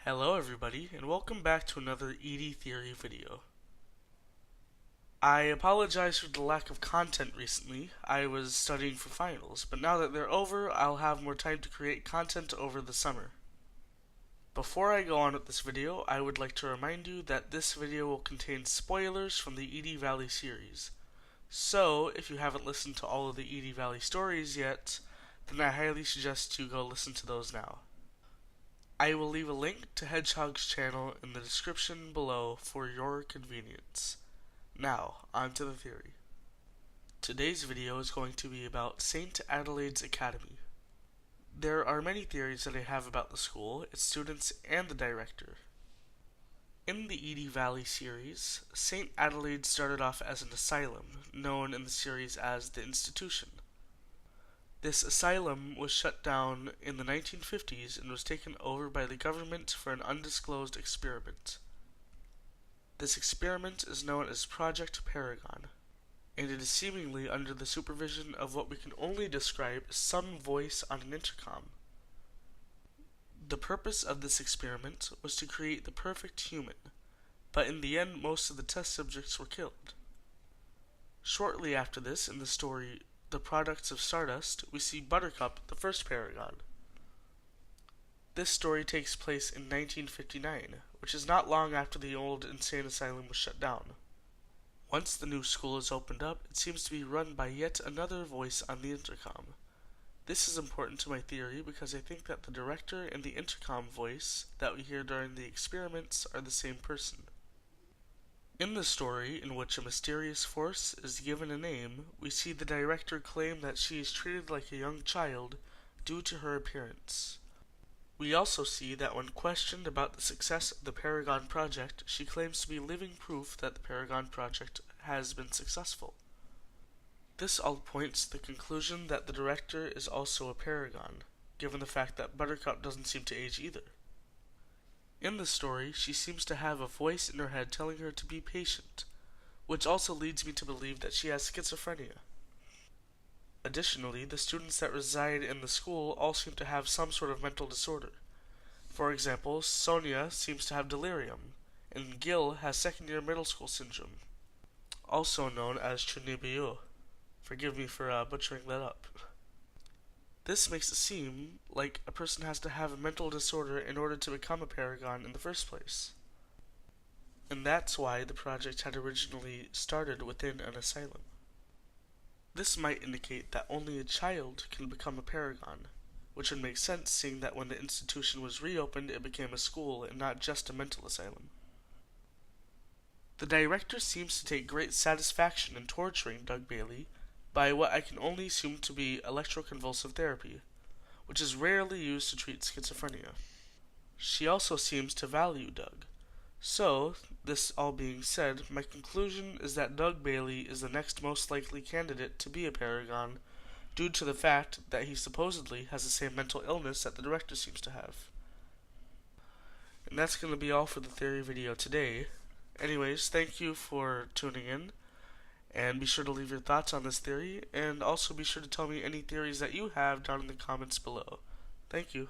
Hello everybody, and welcome back to another ED Theory video. I apologize for the lack of content recently. I was studying for finals, but now that they're over, I'll have more time to create content over the summer. Before I go on with this video, I would like to remind you that this video will contain spoilers from the ED Valley series. So, if you haven't listened to all of the ED Valley stories yet, then I highly suggest you go listen to those now. I will leave a link to Hedgehog's channel in the description below for your convenience. Now, on to the theory. Today's video is going to be about St. Adelaide's Academy. There are many theories that I have about the school, its students, and the director. In the ED Valley series, St. Adelaide started off as an asylum, known in the series as the Institution. This asylum was shut down in the 1950s and was taken over by the government for an undisclosed experiment. This experiment is known as Project Paragon, and it is seemingly under the supervision of what we can only describe as some voice on an intercom. The purpose of this experiment was to create the perfect human, but in the end most of the test subjects were killed. Shortly after this, in the story The Products of Stardust, we see Buttercup, the first Paragon. This story takes place in 1959, which is not long after the old insane asylum was shut down. Once the new school is opened up, it seems to be run by yet another voice on the intercom. This is important to my theory because I think that the director and the intercom voice that we hear during the experiments are the same person. In the story, in which a mysterious force is given a name, we see the director claim that she is treated like a young child due to her appearance. We also see that when questioned about the success of the Paragon Project, she claims to be living proof that the Paragon Project has been successful. This all points to the conclusion that the director is also a Paragon, given the fact that Buttercup doesn't seem to age either. In the story, she seems to have a voice in her head telling her to be patient, which also leads me to believe that she has schizophrenia. Additionally, the students that reside in the school all seem to have some sort of mental disorder. For example, Sonia seems to have delirium, and Gil has second-year middle school syndrome, also known as Chunibiu. Forgive me for butchering that up. This makes it seem like a person has to have a mental disorder in order to become a Paragon in the first place. And that's why the project had originally started within an asylum. This might indicate that only a child can become a Paragon, which would make sense seeing that when the institution was reopened it became a school and not just a mental asylum. The director seems to take great satisfaction in torturing Doug Bailey by what I can only assume to be electroconvulsive therapy, which is rarely used to treat schizophrenia. She also seems to value Doug. So, this all being said, my conclusion is that Doug Bailey is the next most likely candidate to be a Paragon, due to the fact that he supposedly has the same mental illness that the director seems to have. And that's going to be all for the theory video today. Anyways, thank you for tuning in. And be sure to leave your thoughts on this theory, and also be sure to tell me any theories that you have down in the comments below. Thank you.